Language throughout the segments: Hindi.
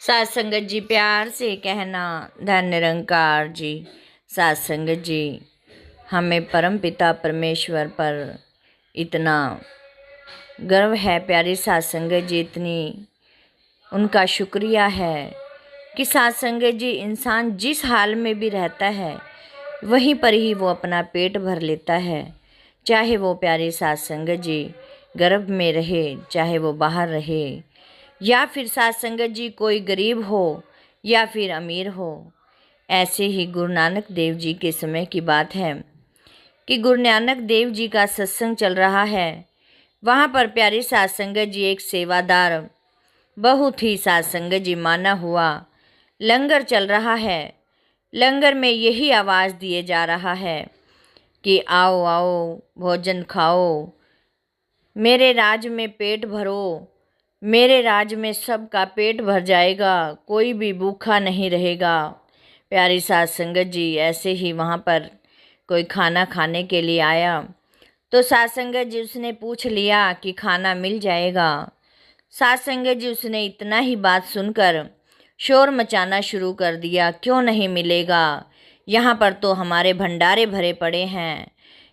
सात संगत जी प्यार से कहना, धन निरंकार जी। सात संगत जी, हमें परम पिता परमेश्वर पर इतना गर्व है। प्यारी सात संगत जी, इतनी उनका शुक्रिया है कि सात संगत जी, इंसान जिस हाल में भी रहता है वहीं पर ही वो अपना पेट भर लेता है। चाहे वो प्यारी सात संगत जी गर्भ में रहे, चाहे वो बाहर रहे, या फिर सात संगत जी कोई गरीब हो या फिर अमीर हो। ऐसे ही गुरु नानक देव जी के समय की बात है कि गुरु नानक देव जी का सत्संग चल रहा है। वहाँ पर प्यारी सात संगत जी एक सेवादार, बहुत ही सात संगत जी माना हुआ लंगर चल रहा है। लंगर में यही आवाज़ दिए जा रहा है कि आओ आओ भोजन खाओ, मेरे राज में पेट भरो, मेरे राज में सबका पेट भर जाएगा, कोई भी भूखा नहीं रहेगा। प्यारी सात संगत जी, ऐसे ही वहाँ पर कोई खाना खाने के लिए आया तो सात संगत जी उसने पूछ लिया कि खाना मिल जाएगा। सात संगत जी उसने इतना ही बात सुनकर शोर मचाना शुरू कर दिया, क्यों नहीं मिलेगा, यहाँ पर तो हमारे भंडारे भरे पड़े हैं,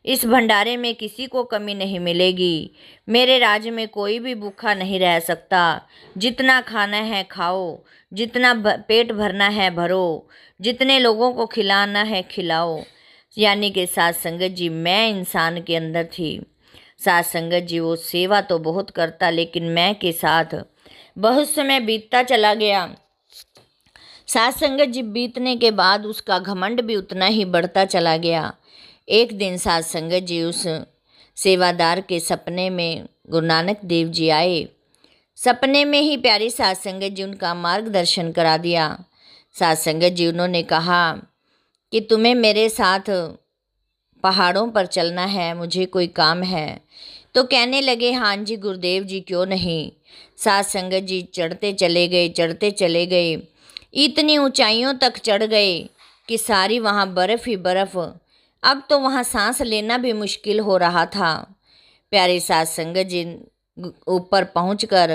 इस भंडारे में किसी को कमी नहीं मिलेगी, मेरे राज्य में कोई भी भूखा नहीं रह सकता, जितना खाना है खाओ, जितना पेट भरना है भरो, जितने लोगों को खिलाना है खिलाओ। यानी कि सात संगत जी, मैं इंसान के अंदर थी। सात संगत जी वो सेवा तो बहुत करता, लेकिन मैं के साथ बहुत समय बीतता चला गया। सात संगत जी बीतने के बाद उसका घमंड भी उतना ही बढ़ता चला गया। एक दिन सात संगत जी उस सेवादार के सपने में गुरु नानक देव जी आए। सपने में ही प्यारी सात संगत जी उनका मार्गदर्शन करा दिया। सात संगत जी उन्होंने कहा कि तुम्हें मेरे साथ पहाड़ों पर चलना है, मुझे कोई काम है। तो कहने लगे, हाँ जी गुरुदेव जी, क्यों नहीं। सात संगत जी चढ़ते चले गए, इतनी ऊंचाइयों तक चढ़ गए कि सारी वहाँ बर्फ़ ही बर्फ़। अब तो वहाँ सांस लेना भी मुश्किल हो रहा था। प्यारे सात संगत जी ऊपर पहुंचकर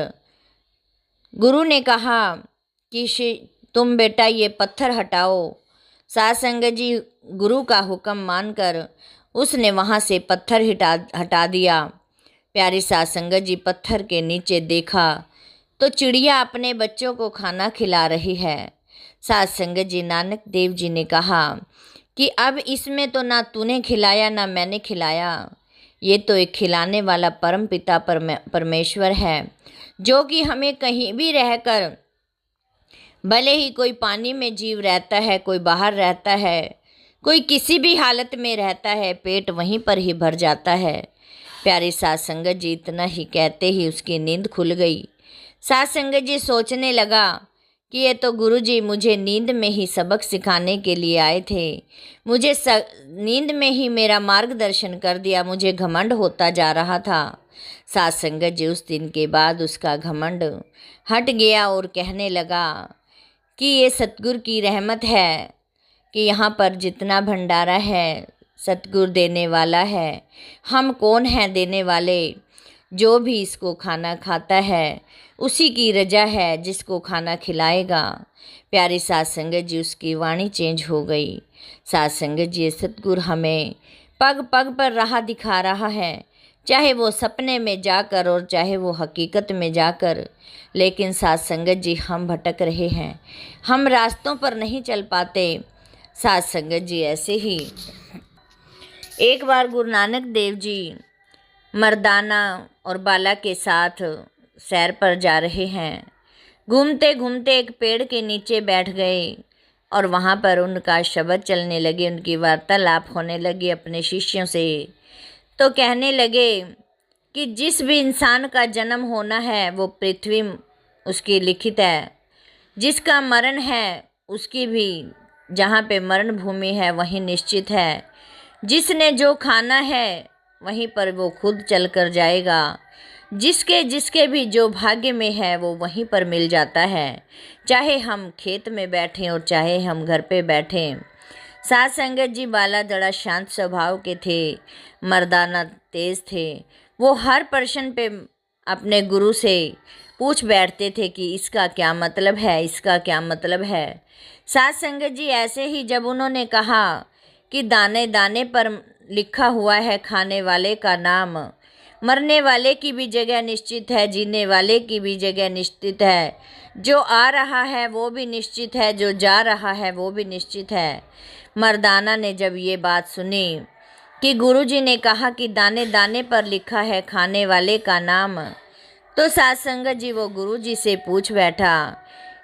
गुरु ने कहा कि तुम बेटा ये पत्थर हटाओ। सात संगत जी गुरु का हुक्म मानकर उसने वहाँ से पत्थर हटा दिया। प्यारी सात संगत जी पत्थर के नीचे देखा तो चिड़िया अपने बच्चों को खाना खिला रही है। सात संगत जी, नानक देव जी ने कहा कि अब इसमें तो ना तूने खिलाया ना मैंने खिलाया, ये तो एक खिलाने वाला परम पिता परमेश्वर है, जो कि हमें कहीं भी रहकर, भले ही कोई पानी में जीव रहता है, कोई बाहर रहता है, कोई किसी भी हालत में रहता है, पेट वहीं पर ही भर जाता है। प्यारी सात संगत जी इतना ही कहते ही उसकी नींद खुल गई। सात संगत जी सोचने लगा कि ये तो गुरु जी मुझे नींद में ही सबक सिखाने के लिए आए थे, मुझे नींद में ही मेरा मार्गदर्शन कर दिया, मुझे घमंड होता जा रहा था। सात संगत जी उस दिन के बाद उसका घमंड हट गया और कहने लगा कि ये सतगुरु की रहमत है कि यहाँ पर जितना भंडारा है सतगुरु देने वाला है, हम कौन हैं देने वाले। जो भी इसको खाना खाता है उसी की रजा है जिसको खाना खिलाएगा। प्यारी सात संगत जी उसकी वाणी चेंज हो गई। सात संगत जी सतगुरु हमें पग पग पर राह दिखा रहा है, चाहे वो सपने में जाकर और चाहे वो हकीकत में जाकर। लेकिन सात संगत जी हम भटक रहे हैं, हम रास्तों पर नहीं चल पाते। सात संगत जी ऐसे ही एक बार गुरु नानक देव जी मर्दाना और बाला के साथ सैर पर जा रहे हैं। घूमते घूमते एक पेड़ के नीचे बैठ गए और वहाँ पर उनका शब्द चलने लगे, उनकी वार्तालाप होने लगी अपने शिष्यों से। तो कहने लगे कि जिस भी इंसान का जन्म होना है वो पृथ्वी उसकी लिखित है, जिसका मरण है उसकी भी जहाँ पे मरण भूमि है वहीं निश्चित है, जिसने जो खाना है वहीं पर वो खुद चल कर जाएगा, जिसके जिसके भी जो भाग्य में है वो वहीं पर मिल जाता है, चाहे हम खेत में बैठें और चाहे हम घर पे बैठें। सात संगत जी बाला जड़ा शांत स्वभाव के थे, मर्दाना तेज थे। वो हर प्रश्न पे अपने गुरु से पूछ बैठते थे कि इसका क्या मतलब है, इसका क्या मतलब है। साथ संगत जी ऐसे ही जब उन्होंने कहा कि दाने दाने पर लिखा हुआ है खाने वाले का नाम, मरने वाले की भी जगह निश्चित है, जीने वाले की भी जगह निश्चित है, जो आ रहा है वो भी निश्चित है, जो जा रहा है वो भी निश्चित है। मर्दाना ने जब ये बात सुनी कि गुरुजी ने कहा कि दाने दाने पर लिखा है खाने वाले का नाम, तो साथ संगत जी वो गुरुजी से पूछ बैठा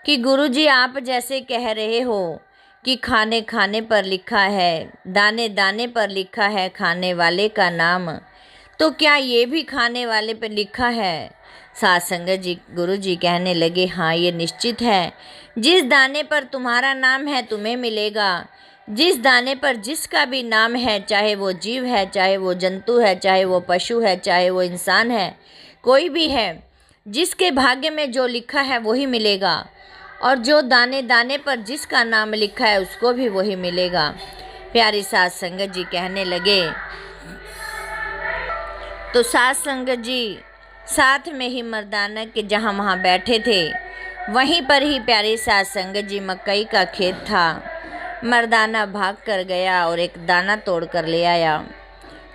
कि गुरुजी आप जैसे कह रहे हो कि खाने खाने पर लिखा है, दाने दाने पर लिखा है खाने वाले का नाम, तो क्या ये भी खाने वाले पर लिखा है? साथ संगत जी गुरुजी कहने लगे, हाँ ये निश्चित है, जिस दाने पर तुम्हारा नाम है तुम्हें मिलेगा। जिस दाने पर जिसका भी नाम है, चाहे वो जीव है, चाहे वो जंतु है, चाहे वो पशु है, चाहे वो इंसान है, कोई भी है, जिसके भाग्य में जो लिखा है वही मिलेगा, और जो दाने दाने पर जिसका नाम लिखा है उसको भी वही मिलेगा। प्यारी साथ संगत जी कहने लगे, तो साथ संगत जी साथ में ही मर्दाना के जहाँ वहाँ बैठे थे वहीं पर ही प्यारी साथ संगत जी मकई का खेत था। मर्दाना भाग कर गया और एक दाना तोड़ कर ले आया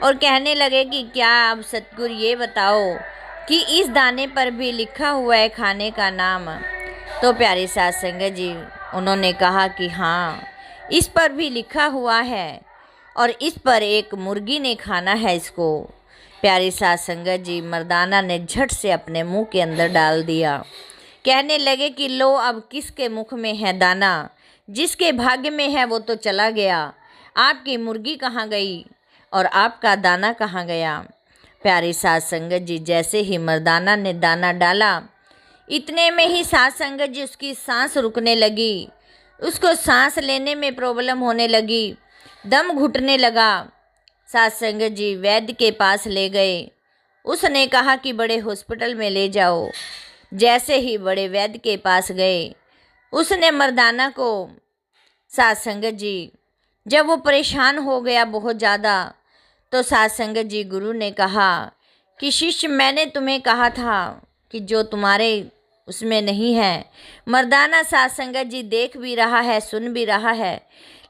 और कहने लगे कि क्या अब सतगुरु ये बताओ कि इस दाने पर भी लिखा हुआ है खाने का नाम? तो प्यारी साथ संगत जी उन्होंने कहा कि हाँ इस पर भी लिखा हुआ है और इस पर एक मुर्गी ने खाना है इसको। प्यारी साथ संगत जी मर्दाना ने झट से अपने मुंह के अंदर डाल दिया। कहने लगे कि लो अब किसके मुख में है दाना, जिसके भाग्य में है वो तो चला गया, आपकी मुर्गी कहाँ गई और आपका दाना कहाँ गया? प्यारी साथ संगत जी जैसे ही मर्दाना ने दाना डाला, इतने में ही साथ संगत जी उसकी सांस रुकने लगी, उसको सांस लेने में प्रॉब्लम होने लगी, दम घुटने लगा। साथ संगत जी वैद्य के पास ले गए। उसने कहा कि बड़े हॉस्पिटल में ले जाओ। जैसे ही बड़े वैद्य के पास गए, उसने मर्दाना को, साथ संगत जी जब वो परेशान हो गया बहुत ज़्यादा, तो साथ संगत जी गुरु ने कहा कि शिष्य मैंने तुम्हें कहा था कि जो तुम्हारे उसमें नहीं है। मर्दाना साथ संगत जी देख भी रहा है, सुन भी रहा है,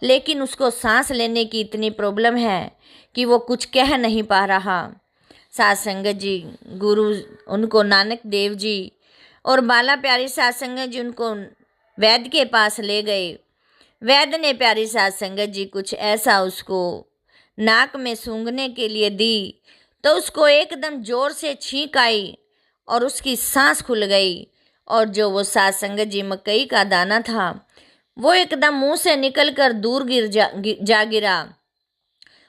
लेकिन उसको सांस लेने की इतनी प्रॉब्लम है कि वो कुछ कह नहीं पा रहा। साथ संगत जी गुरु उनको नानक देव जी और बाला प्यारी साथ संगत जी उनको वैद्य के पास ले गए। वैद्य ने प्यारी साथ संगत जी कुछ ऐसा उसको नाक में सूंघने के लिए दी, तो उसको एकदम ज़ोर से छींक आई और उसकी सांस खुल गई, और जो वो साथ संगत जी मकई का दाना था वो एकदम मुंह से निकलकर दूर जा गिरा।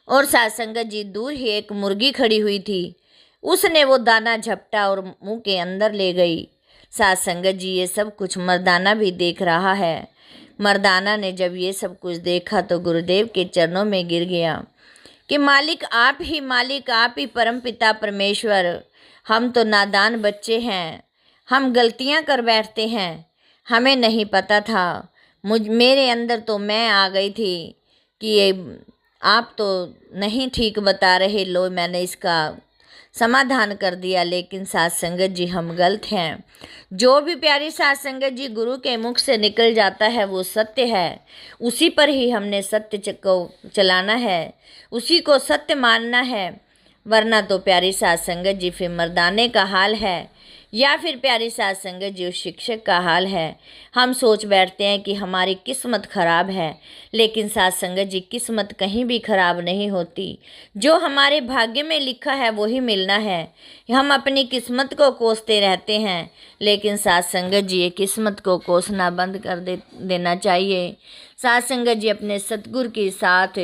और साथ संगत जी दूर ही एक मुर्गी खड़ी हुई थी, उसने वो दाना झपटा और मुंह के अंदर ले गई। साथ संगत जी ये सब कुछ मर्दाना भी देख रहा है। मर्दाना ने जब ये सब कुछ देखा तो गुरुदेव के चरणों में गिर गया कि मालिक, आप ही परम पिता परमेश्वर, हम तो नादान बच्चे हैं, हम गलतियां कर बैठते हैं, हमें नहीं पता था। मेरे अंदर तो मैं आ गई थी कि ये आप तो नहीं ठीक बता रहे, लो मैंने इसका समाधान कर दिया। लेकिन साथ संगत जी हम गलत हैं। जो भी प्यारी साथ संगत जी गुरु के मुख से निकल जाता है वो सत्य है, उसी पर ही हमने सत्य को चलाना है, उसी को सत्य मानना है। वरना तो प्यारी साथ संगत जी फिर मर्दाने का हाल है या फिर प्यारी साथ संगत जी उस शिक्षक का हाल है। हम सोच बैठते हैं कि हमारी किस्मत ख़राब है, लेकिन साथ संगत जी किस्मत कहीं भी ख़राब नहीं होती। जो हमारे भाग्य में लिखा है वही मिलना है। हम अपनी किस्मत को कोसते रहते हैं, लेकिन साथ संगत जी ये किस्मत को कोसना बंद कर देना चाहिए। साथ संगत जी अपने सतगुरु के साथ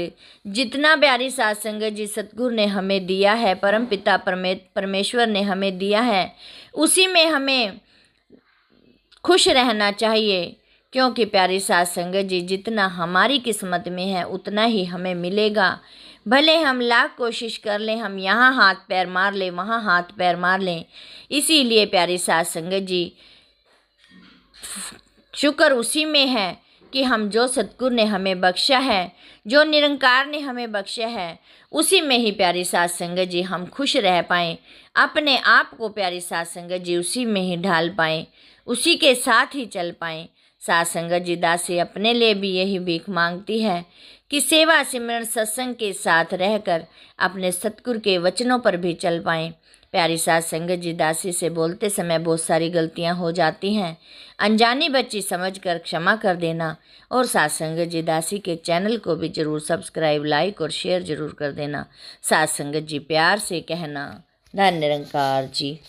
जितना प्यारी साथ संगत जी सतगुरु ने हमें दिया है, परम पिता परमेश्वर ने हमें दिया है, उसी में हमें खुश रहना चाहिए। क्योंकि प्यारी साथ संगत जी जितना हमारी किस्मत में है उतना ही हमें मिलेगा। भले हम लाख कोशिश कर लें, हम यहाँ हाथ पैर मार लें, वहाँ हाथ पैर मार लें। इसीलिए प्यारी साथ संगत जी शुक्र उसी में है कि हम जो सतगुरु ने हमें बख्शा है, जो निरंकार ने हमें बख्शा है, उसी में ही प्यारी साध संगत जी हम खुश रह पाएँ, अपने आप को प्यारी साध संगत जी उसी में ही ढाल पाएँ, उसी के साथ ही चल पाएँ। साध संगत जी दासी अपने लिए भी यही भीख मांगती है कि सेवा सिमरन सत्संग के साथ रहकर अपने सतगुरु के वचनों पर भी चल पाएँ। प्यारी साध संगत जी दासी से बोलते समय बहुत सारी गलतियां हो जाती हैं, अनजानी बच्ची समझकर क्षमा कर देना। और साध संगत जी दासी के चैनल को भी ज़रूर सब्सक्राइब, लाइक और शेयर ज़रूर कर देना। साध संगत जी प्यार से कहना, धन निरंकार जी।